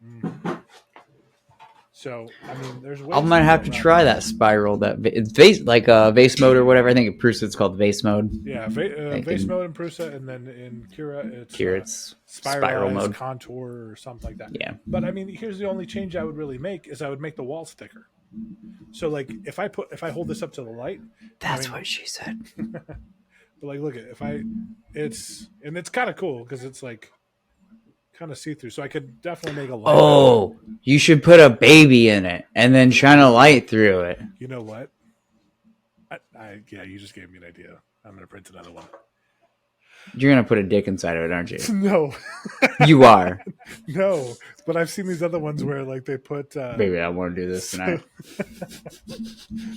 Mm. So I mean, there's ways I to might go have to around try it. that spiral. That it's vase like vase mode or whatever. I think in Prusa it's called vase mode. Yeah, I think vase in mode in Prusa, and then in Kira it's here it's spiral spiralized mode. contour or something like that. Yeah. But I mean, here's the only change I would really make is I would make the walls thicker. So like if I hold this up to the light, I That's mean, what she said. but like look at it's kind of cool because it's like kind of see through. So I could definitely make a light out of it. Oh, you should put a baby in it and then shine a light through it. You know what? Yeah, you just gave me an idea. I'm gonna print another one. You're gonna put a dick inside of it, aren't you? No, You are. no. But I've seen these other ones where like they put Baby, I want to do this tonight.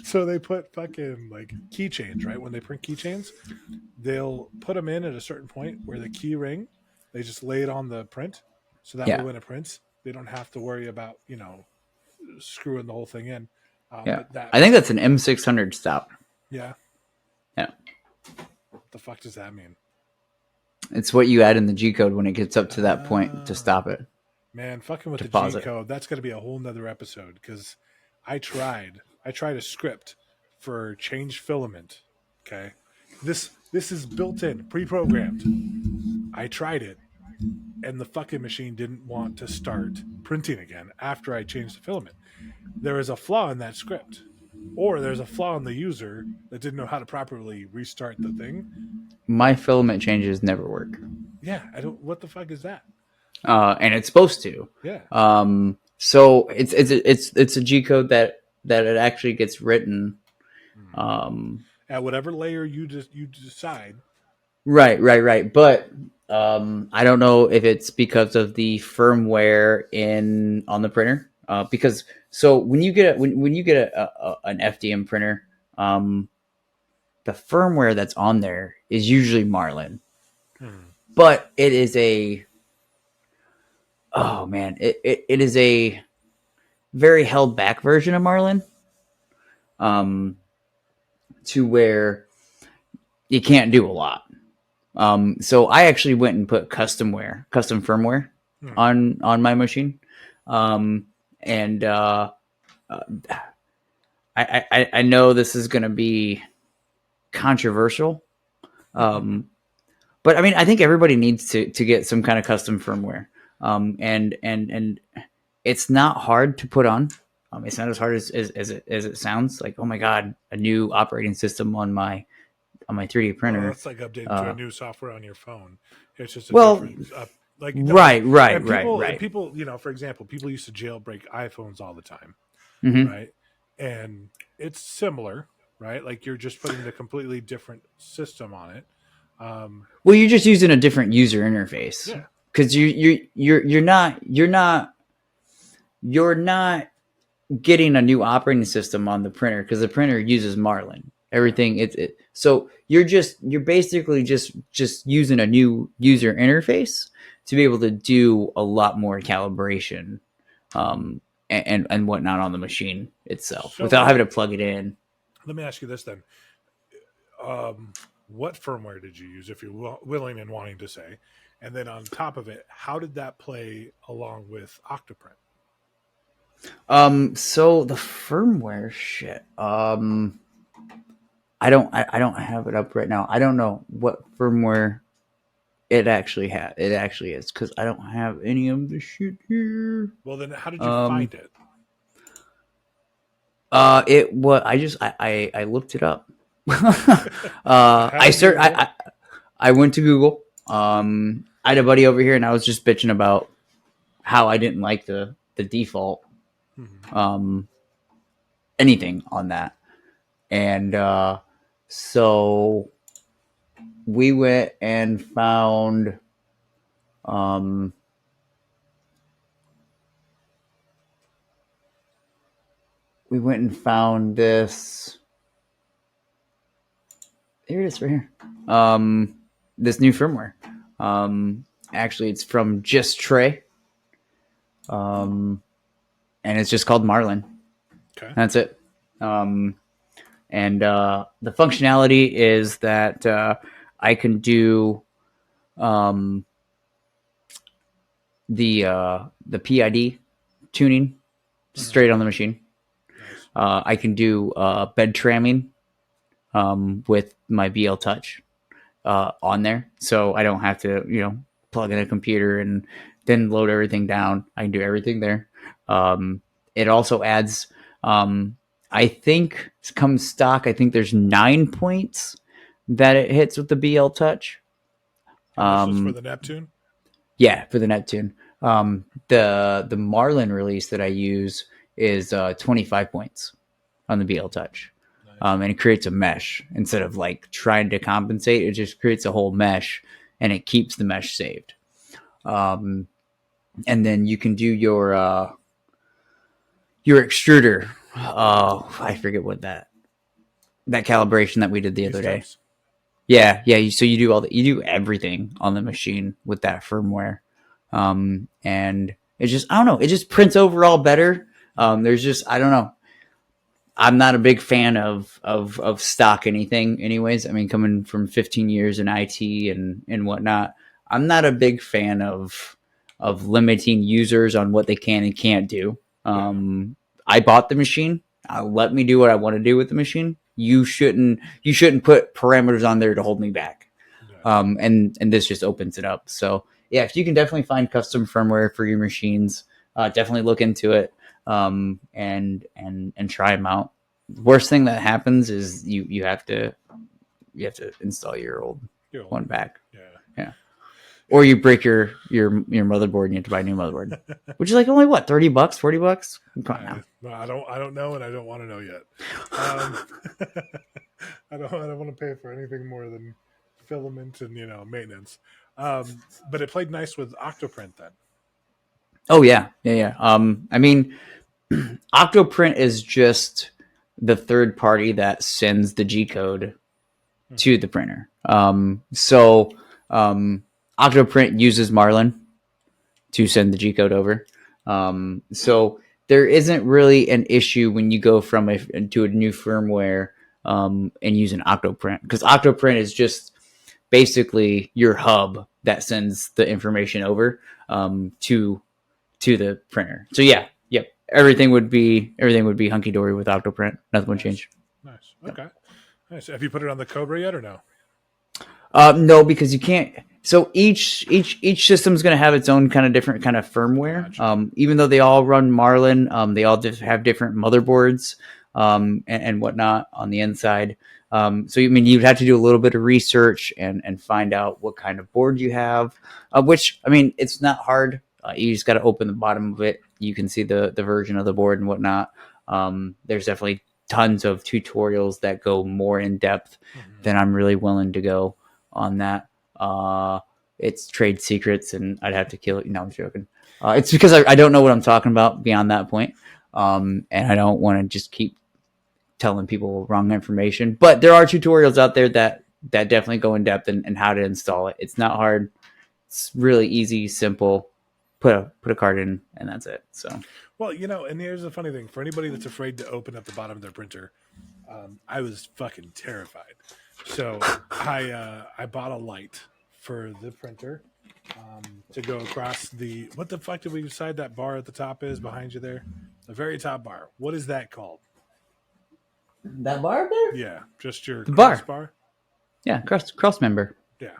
so they put fucking like keychains, right? When they print keychains, they'll put them in at a certain point where the key ring, they just lay it on the print, so that way Yeah. when it prints, they don't have to worry about screwing the whole thing in. Yeah. But that, I think that's an M600 stop. yeah, Yeah. what the fuck does that mean? It's what you add in the G code when it gets up to that point to stop it. Man, fucking with To the pause G it. code, that's gonna be a whole nother episode because I tried a script for change filament. Okay, this is built in, pre-programmed. I tried it, and the fucking machine didn't want to start printing again after I changed the filament. There is a flaw in that script, or there's a flaw in the user that didn't know how to properly restart the thing. My filament changes never work. Yeah, I don't. What the fuck is that? and it's supposed to. Yeah. So it's a G code that it actually gets written. Mhm. Um, At whatever layer you decide. right. But I don't know if it's because of the firmware in on the printer. Because so when you get when you get an FDM printer, um, the firmware that's on there is usually Marlin, Mhm. but it is a oh man, it is a very held back version of Marlin, um, to where you can't do a lot. So I actually went and put custom firmware Mhm. on my machine, um, and uh, I know this is going to be controversial, um, but I mean I think everybody needs to get some kind of custom firmware, and it's not hard to put on. It's not as hard as it sounds. Like, oh my god, a new operating system on my 3D Well, printer. that's like updating to a Uh, new software on your phone. It's just a well, different like no, right, right, and right, right. people, for example, people used to jailbreak iPhones all the time, Hmm. right? And it's similar, right? Like you're just putting the completely different system on it. Um, Well, you're just using a different user interface yeah, because you're not getting a new operating system on the printer because the printer uses Marlin. yeah. Everything so you're basically just using a new user interface to be able to do a lot more calibration, um, and whatnot on the machine itself So without having to plug it in. let me ask you this then: what firmware did you use, if you're willing and wanting to say? And then on top of it, how did that play along with Octoprint? So the firmware shit. I don't have it up right now. I don't know what firmware it actually is because I don't have any of the shit here. Well, then how did you Um, find it? it what I just I looked it up. You had I to start Google. I went to Google. I had a buddy over here, and I was just bitching about how I didn't like the default Hmm. um anything on that, and so we went and found um we went and found this. Here it is, right here. This new firmware. Actually, it's from Just Trey, um, and it's just called Marlin. Okay. That's it. Um, and the functionality is that I can do um, the PID tuning Hmm. straight on the machine. Nice. I can do bed tramming with my BL Touch on there, so I don't have to plug in a computer and then load everything down. I can do everything there. It also adds, um, I think, comes stock. I think there's 9 points that it hits with the BL Touch. And this was for Um, the Neptune. yeah, for the Neptune. The Marlin release that I use is 25 points on the BL Touch. Nice. And it creates a mesh instead of like trying to compensate. It just creates a whole mesh and it keeps the mesh saved. Um, and then you can do your extruder. Oh, I forget what that calibration that we did the Two other day. steps. Yeah. So you do you do everything on the machine with that firmware, and it just I don't know. It just prints overall better. Hmm. There's just I don't know. I'm not a big fan of stock anything, anyways. I mean, coming from 15 years in IT and whatnot, I'm not a big fan of limiting users on what they can and can't do. Yeah. I bought the machine. Let me do what I want to do with the machine. You shouldn't put parameters on there to hold me back. Yeah. And this just opens it up. So yeah, if you can definitely find custom firmware for your machines, definitely look into it, and try them out. Worst thing that happens is you have to install your old Your old one one. back. Yeah. Yeah. or you break your motherboard and you have to buy a new motherboard, which is like only what, $30, $40. Come on now. No, I don't know, and I don't want to know yet. Um, I don't want to pay for anything more than filament and maintenance. But it played nice with Octoprint then. Oh yeah, yeah, yeah. I mean, Octoprint is just the third party that sends the G code Hmm. to the printer. So Octoprint uses Marlin to send the G code over. So there isn't really an issue when you go from to a new firmware and use an Octoprint, because Octoprint is just basically your hub that sends the information over to the printer. So yeah, yep, everything would be hunky dory with Octoprint. Nothing would Nice, change. nice. Okay, nice. Have you put it on the Cobra yet or no? No, because you can't. So each system is going to have its own kind of different kind of firmware. Gotcha. Even though they all run Marlin, they all just have different motherboards and whatnot on the inside. So I mean, you'd have to do a little bit of research and find out what kind of board you have. Which I mean, it's not hard. You just got to open the bottom of it. You can see the version of the board and whatnot. There's definitely tons of tutorials that go more in depth Hmm. than I'm really willing to go on that. It's trade secrets, and I'd have to kill it. No, I'm joking. It's because I don't know what I'm talking about beyond that point, and I don't want to just keep telling people wrong information. But there are tutorials out there that definitely go in depth and how to install it. It's not hard. It's really easy, simple. Put a card in, and that's it. So Well, and here's the funny thing: for anybody that's afraid to open up the bottom of their printer, I was fucking terrified. So I bought a light for the printer to go across the. What the fuck did we decide that bar at the top is behind you there? The very top bar. What is that called? that bar there, Yeah, just your the bar, crossbar. yeah, cross member. Yeah.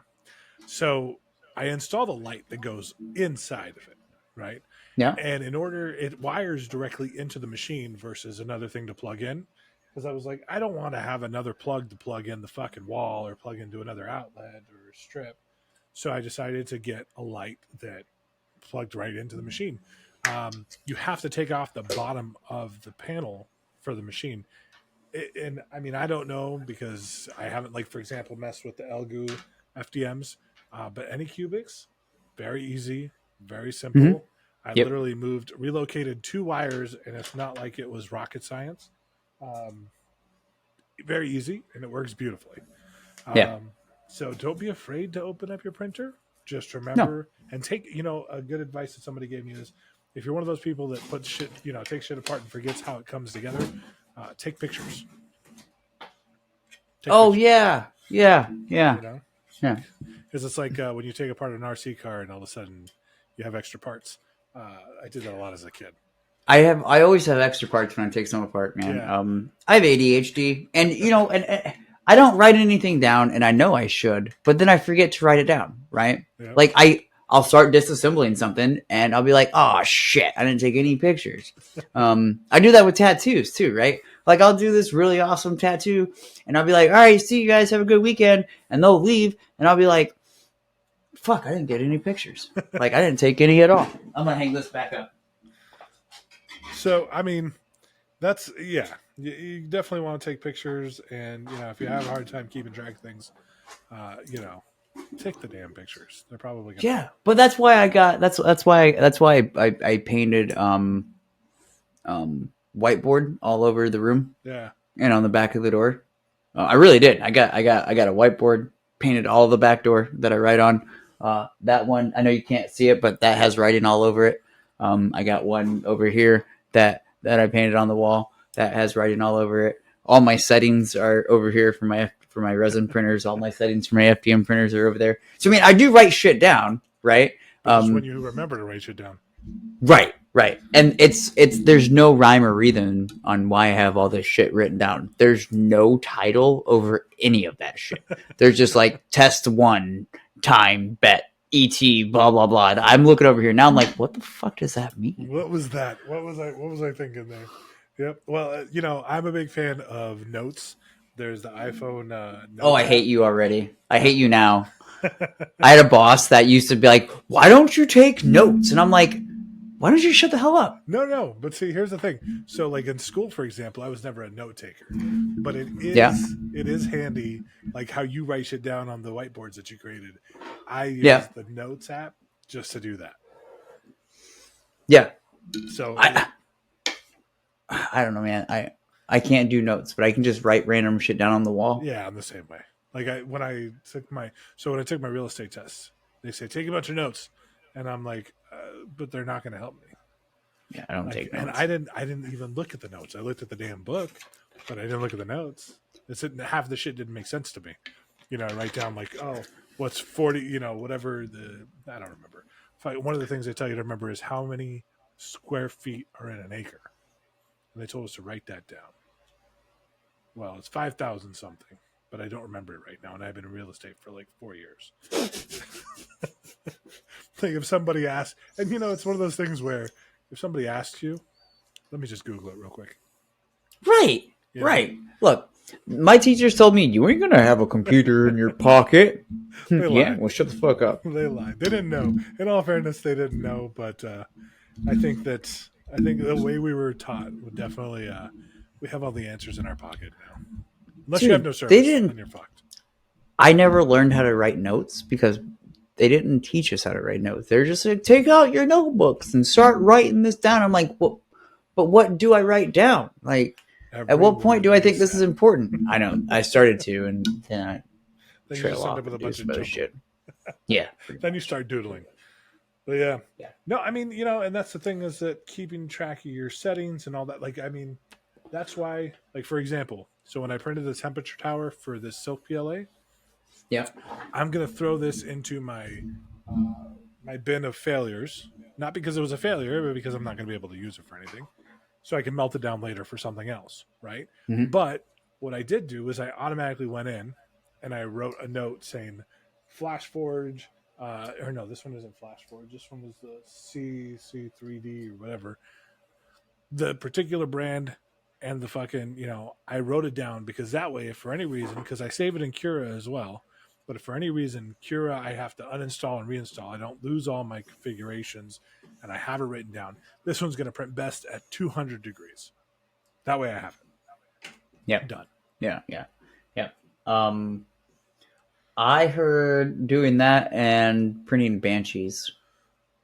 So I installed a light that goes inside of it, right? Yeah. And in order, it wires directly into the machine versus another thing to plug in. Because I was like, I don't want to have another plug to plug in the fucking wall or plug into another outlet or strip. So I decided to get a light that plugged right into the machine. You have to take off the bottom of the panel for the machine. And I mean, I don't know because I haven't, like, for example, messed with the Elgu FDMs, but any cubics, very easy, very Mm-hmm. simple. I Yep. literally relocated two wires, and it's not like it was rocket science. Um, Very easy, and it works beautifully. Yeah. So don't be afraid to open up your printer. Just No. remember and take, a good advice that somebody gave me is if you're one of those people that puts shit, takes shit apart and forgets how it comes together, take pictures. Take Oh pictures. yeah. Yeah. Yeah. You know, Yeah. because it's like when you take apart an RC car and all of a sudden you have extra parts. I did that a lot as a kid. I always have extra parts when I take some apart, man. Yeah. I have ADHD, and and I don't write anything down, and I know I should, but then I forget to write it down. Right? Yep. Like I'll start disassembling something, and I'll be like, oh shit, I didn't take any pictures. I do that with tattoos too, right? Like I'll do this really awesome tattoo, and I'll be like, all right, see you guys, have a good weekend, and they'll leave, and I'll be like, fuck, I didn't get any pictures. Like I didn't take any at all. I'm gonna hang this back up. So I mean, that's yeah. You definitely want to take pictures, and if you have a hard time keeping track of things, take the damn pictures. They're probably gonna Yeah, help. but that's why I got that's why I painted whiteboard all over the room Yeah. and on the back of the door. I really did. I got a whiteboard painted all the back door that I write on. That one I know you can't see it, but that has writing all over it. I got one over here that I painted on the wall that has writing all over it. All my settings are over here for my resin printers. All my settings for my FDM printers are over there. So I mean, I do write shit down, right? But just when you remember to write it down. Right. And it's there's no rhyme or reason on why I have all this shit written down. There's no title over any of that shit. There's just like test one, time, bet, ET, blah blah blah. And I'm looking over here now. I'm like, what the fuck does that mean? What was that? What was I thinking there? Yep. Well, I'm a big fan of notes. There's the iPhone Oh, notes I hate app. you already. I hate you now. I had a boss that used to be like, "Why don't you take notes?" And I'm like, "Why don't you shut the hell up?" No. But see, here's the thing. So, like in school, for example, I was never a note taker, but Yeah, it is handy, like how you write shit down on the whiteboards that you created. I yeah, use the Notes app just to do that. yeah. So, I don't know, man. I can't do notes, but I can just write random shit down on the wall. yeah, I'm the same way. Like when I took my real estate test, they say take a bunch of notes, and I'm like, but they're not going to help me. Yeah, I don't Like, take and notes. I didn't even look at the notes. I looked at the damn book, but I didn't look at the notes. It's half the shit didn't make sense to me. I write down like, oh, what's 40? Whatever I don't remember. One of the things they tell you to remember is how many square feet are in an acre, and they told us to write that down. Well, it's 5,000 something, but I don't remember it right now, and I've been in real estate for like 4 years. Like if somebody asks, and it's one of those things where if somebody asks you, let me just Google it real quick. Right, You know, right. Look, my teachers told me you ain't gonna have a computer in your pocket. they Yeah, lied. well, shut the fuck up. They lied. They didn't know. In all fairness, they didn't know. But I think the way we were taught would definitely we have all the answers in our pocket now. Unless you have Dude, no they service, didn't. then you're fucked. I never learned how to write notes because they didn't teach us how to write notes. They're just like, take out your notebooks and start writing this down. I'm like, well, but what do I write down? Like, at Every what point word do I you think this is said. important? I know. I started to, and then I Then you trail just end up off with a and do bunch some of other jumble. shit. Yeah, pretty Then you much. start doodling. But yeah. Yeah. No, I mean, and that's the thing is that keeping track of your settings and all that. Like, I mean, that's why, like, for example, so when I printed the temperature tower for this Silk PLA, Yeah. I'm going to throw this into my bin of failures, not because it was a failure, but because I'm not going to be able to use it for anything. So I can melt it down later for something else, right? Mm-hmm. But what I did do is I automatically went in and I wrote a note saying Flash Forge, or no, this one isn't Flash Forge. This one was the CC3D or whatever. The particular brand and the fucking, I wrote it down because that way, if for any reason, because I save it in Cura as well, but if for any reason Cura I have to uninstall and reinstall, I don't lose all my configurations and I have it written down. This one's going to print best at 200 degrees. That way I have Yeah. it done. Yeah. Yeah. Yeah. Um, I heard doing that and printing banshees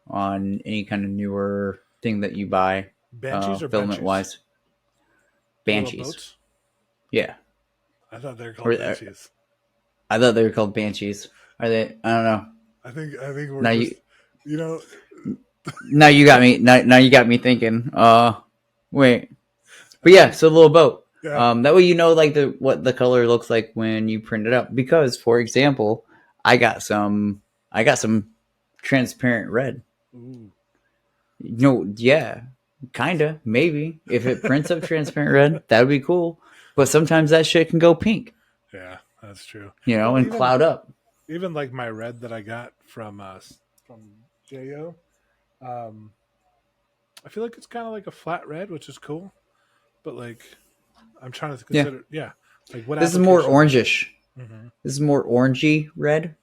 on any kind of newer thing that you buy, Banshees or filament benchies? wise. The little Banshees. boats? Yeah. I thought they were Or, called benchies. I thought they were called banshees. Are they? I don't know. I think we're Now just you, you know now you got me. Now you got me thinking. Wait. But yeah, so the little boat. yeah. That way you know like what the color looks like when you print it up. Because, for example, I got some transparent red. Ooh. Yeah, kinda, maybe. If it prints up transparent red, that would be cool. But sometimes that shit can go pink, Yeah, that's true. Well, and cloud up. even like my red that I got from Jo, um, I feel like it's kind of like a flat red, which is cool. But like, I'm trying to Yeah, consider, yeah, like what this is more application? orangish. Mm-hmm. This is more orangey red.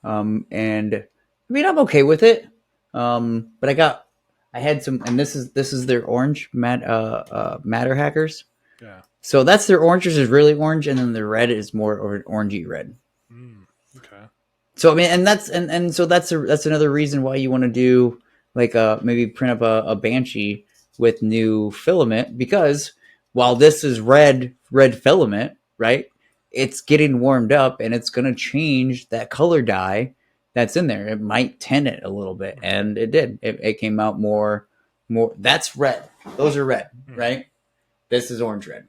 And I mean, I'm okay with it. But I had some, and this is their orange matter hackers. Yeah. So that's their oranges is really orange, and then the red is more of an orangey red. Okay. So I mean, and so that's another reason why you want to do like maybe print up a banshee with new filament, because while this is red filament, right? It's getting warmed up and it's going to change that color dye that's in there. It might tint it a little bit, Mm-hmm. and it did. It came out more. That's red. Those are red, Mm-hmm. right? This is orange red.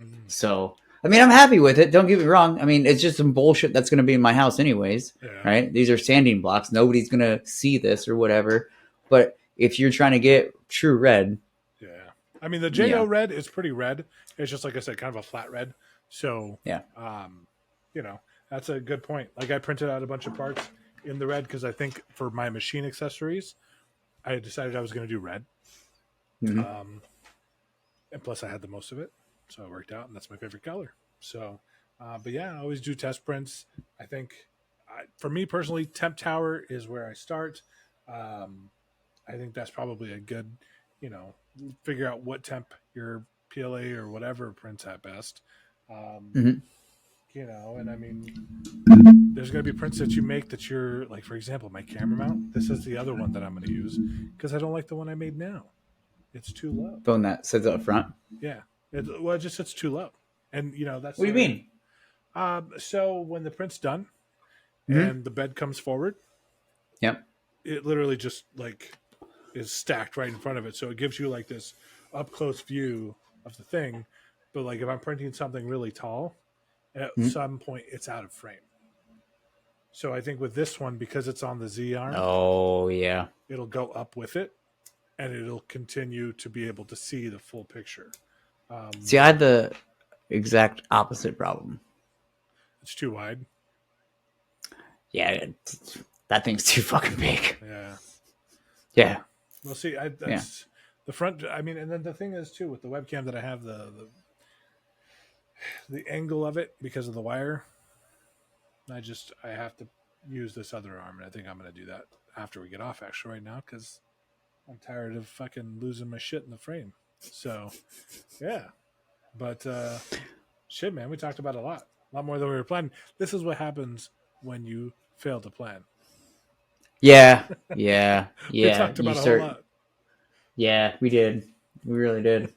Mm-hmm. So, I mean, I'm happy with it. Don't get me wrong. I mean, it's just some bullshit that's going to be in my house anyways, Yeah. right? These are sanding blocks. Nobody's going to see this or whatever. But if you're trying to get true red, Yeah. I mean, the yeah, Jo red is pretty red. It's just like I said, kind of a flat red. So, yeah, um, that's a good point. Like I printed out a bunch of parts in the red because I think for my machine accessories, I decided I was going to do red. mm-hmm. And plus I had the most of it, so it worked out, and that's my favorite color. So, but yeah, I always do test prints. I think for me personally, temp tower is where I start. Um, I think that's probably a good, you know, figure out what temp your PLA or whatever prints at best. Um, Mhm. you know, and I mean, there's going to be prints that you make that you're like, for example, my camera mount. This is the other one that I'm going to use because I don't like the one I made now. It's too low. Phone that sits up front. Yeah, well, it just it's too low, and you know that's What the do you other thing. mean? So when the print's done Mm-hmm. and the bed comes forward, Yep. it literally just like is stacked right in front of it. So it gives you like this up close view of the thing. But like if I'm printing something really tall, at Mm-hmm. some point it's out of frame. So I think with this one, because it's on the Z arm, Oh yeah. it'll go up with it and it'll continue to be able to see the full picture. See, I had the exact opposite problem. It's too wide. Yeah, that thing's too fucking big. Yeah. Yeah. Well, see, Yeah. that's the front. I mean, and then the thing is too with the webcam that I have, the angle of it because of the wire. I have to use this other arm, and I think I'm going to do that after we get off actually right now because I'm tired of fucking losing my shit in the frame. So, yeah, but shit, man, we talked about a lot more than we were planning. This is what happens when you fail to plan. Yeah. Yeah. We Yeah. talked You about a whole start. lot. Yeah, we did. We really did.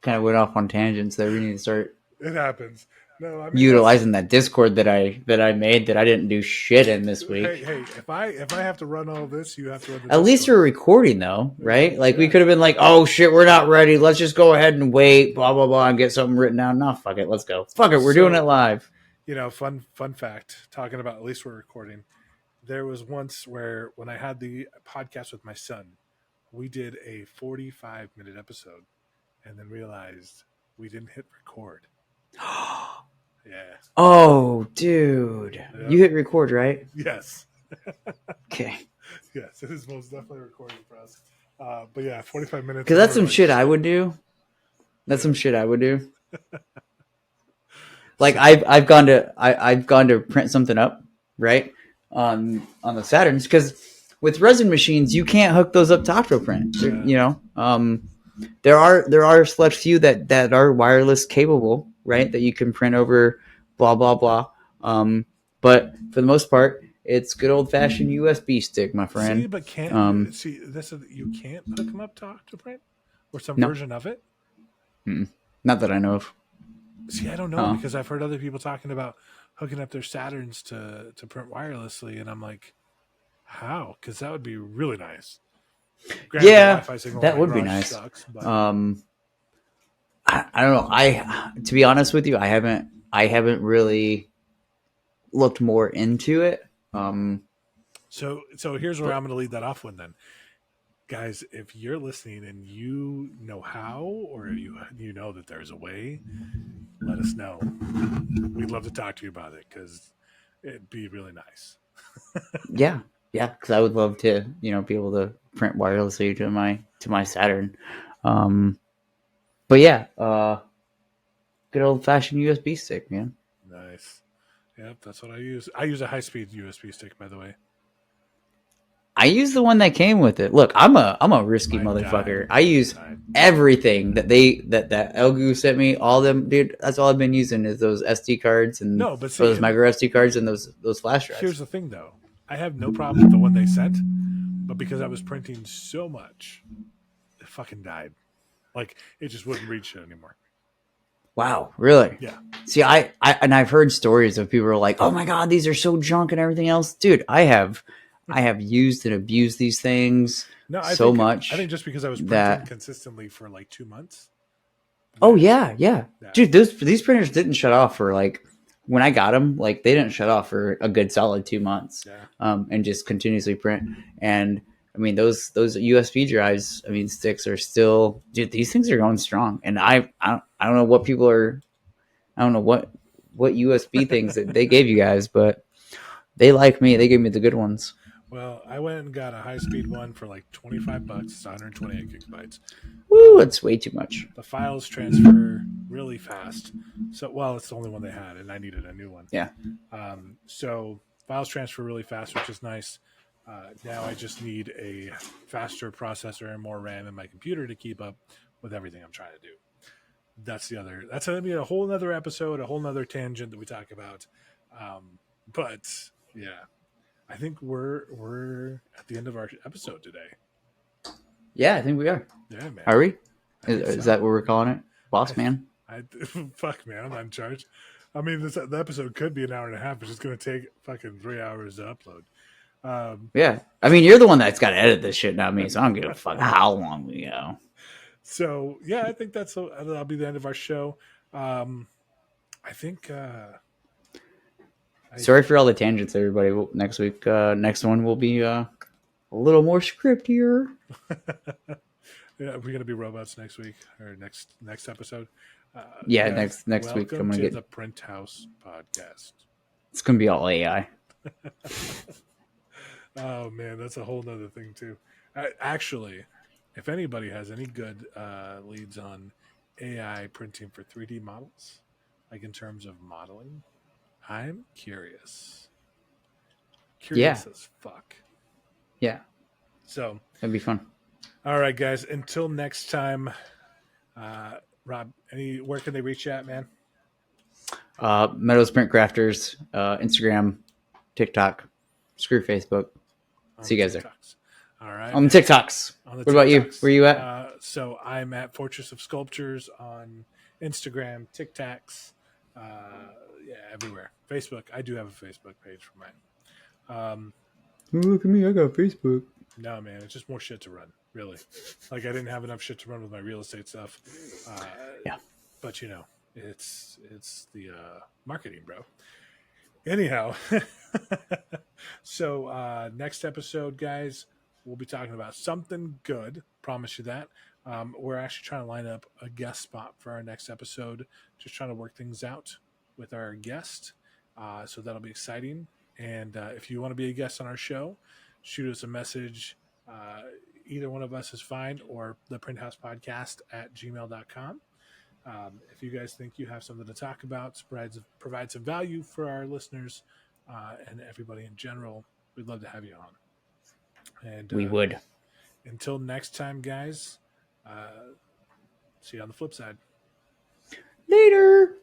Kind of went off on tangents there. We need to start It happens. No, I mean that's utilizing that Discord that I made that I didn't do shit in this hey week. hey. If I have to run all this, you have to run the At least Discord. we're recording though, Yeah, right? Like we yeah. could have been like, "Oh shit, we're not ready. Let's just go ahead and wait." Blah blah blah, and get something written down. No, fuck it. Let's go. Fuck it. We're doing it So live. you know, fun fact. Talking about at least we're recording. There was once where when I had the podcast with my son, we did a 45-minute episode, and then realized we didn't hit record. Yeah. Oh, dude, Yep. you hit record, right? Yes. Okay. Yes, it is most definitely recording for us. But yeah, 45 minutes. Because that's some shit I would do. That's some shit I would do. Like So, I've gone to print something up, right? On the Saturns because with resin machines you can't hook those up to Octoprint. yeah. You know, there are select few that are wireless capable, right? That you can print over, blah blah blah. But for the most part, it's good old fashioned USB stick, my See, friend. but can't you see this? Is you can't hook them up to Octoprint or some No, version of it. not that I know of. See, I don't know because I've heard other people talking about hooking up their Saturns to print wirelessly, and I'm like, how? Because that would be really nice. Granted, the Yeah, Wi-Fi signal in that my would be garage nice. sucks, but I don't know. I to be honest with you, I haven't really looked more into it. so here's where But I'm going to lead that off with then. Guys, if you're listening and you know how, or you know that there's a way, let us know. We'd love to talk to you about it because it'd be really nice. yeah, because I would love to, be able to print wirelessly to my Saturn. But yeah, good old fashioned USB stick, man. Nice. Yep, that's what I use. I use a high-speed USB stick, by the way. I use the one that came with it. Look, I'm a risky Mine motherfucker. died. I use everything that Elgu sent me. All them, dude. That's all I've been using is those SD cards and No, but see, those micro SD cards and those flash drives. here's the thing, though. I have no problem with the one they sent, but because I was printing so much, it fucking died. Like it just wouldn't reach it anymore. Wow, really? Yeah. See, I've heard stories of people who are like, "Oh my god, these are so junk and everything else." Dude, I have used and abused these things No, so much. I think just because I was printing that consistently for like 2 months. Oh yeah. Yeah. Dude, these printers didn't shut off for like when I got them. Like they didn't shut off for a good solid 2 months, Yeah. and just continuously print. And I mean those USB drives, I mean sticks are still, dude. These things are going strong, and I don't know what people are. I don't know what USB things that they gave you guys, but they like me. They gave me the good ones. Well, I went and got a high-speed one for like $25. It's 128 gigabytes. Woo, it's way too much. The files transfer really fast. So, well, it's the only one they had, and I needed a new one. Yeah. So files transfer really fast, which is nice. Now I just need a faster processor and more RAM in my computer to keep up with everything I'm trying to do. That's the other. That's going to be a whole other episode, a whole other tangent that we talk about. But yeah, I think we're at the end of our episode today. Yeah, I think we are. Yeah, man. Are we? so. Is that what we're calling it? Boss man? Fuck, man. I'm not in charge. I mean, the episode could be an hour and a half. It's just going to take fucking 3 hours to upload. Yeah. I mean, you're the one that's got to edit this shit, not me. So I don't give a fuck how long we go. So, yeah, I think that'll be the end of our show. I think... Sorry for all the tangents, everybody. Next week, next one will be a little more scriptier. Yeah, we're gonna be robots next week or next episode. Yeah, next week I'm gonna get the Print House podcast. It's gonna be all AI. Oh man, that's a whole nother thing too. Actually, if anybody has any good leads on AI printing for 3D models, like in terms of modeling, I'm curious. Curious as fuck. Yeah. So that'd be fun. All right, guys. Until next time, Rob. Where can they reach you at, man? Meadows Print Crafters, Instagram, TikTok, screw Facebook. See you guys there. All right. On the TikToks. What about you? Where are you at? So I'm at Fortress of Sculptures on Instagram, TikToks, yeah, everywhere. Facebook. I do have a Facebook page for mine. Look at me. I got Facebook. No, man. It's just more shit to run, really. Like, I didn't have enough shit to run with my real estate stuff. Yeah. But, it's the marketing, bro. Anyhow, so next episode, guys, we'll be talking about something good. Promise you that. We're actually trying to line up a guest spot for our next episode. Just trying to work things out with our guest. So that'll be exciting. And if you want to be a guest on our show, shoot us a message. Either one of us is fine, or the printhousepodcast at gmail.com. If you guys think you have something to talk about, provide some value for our listeners and everybody in general, we'd love to have you on. And we would. Until next time, guys, see you on the flip side. Later.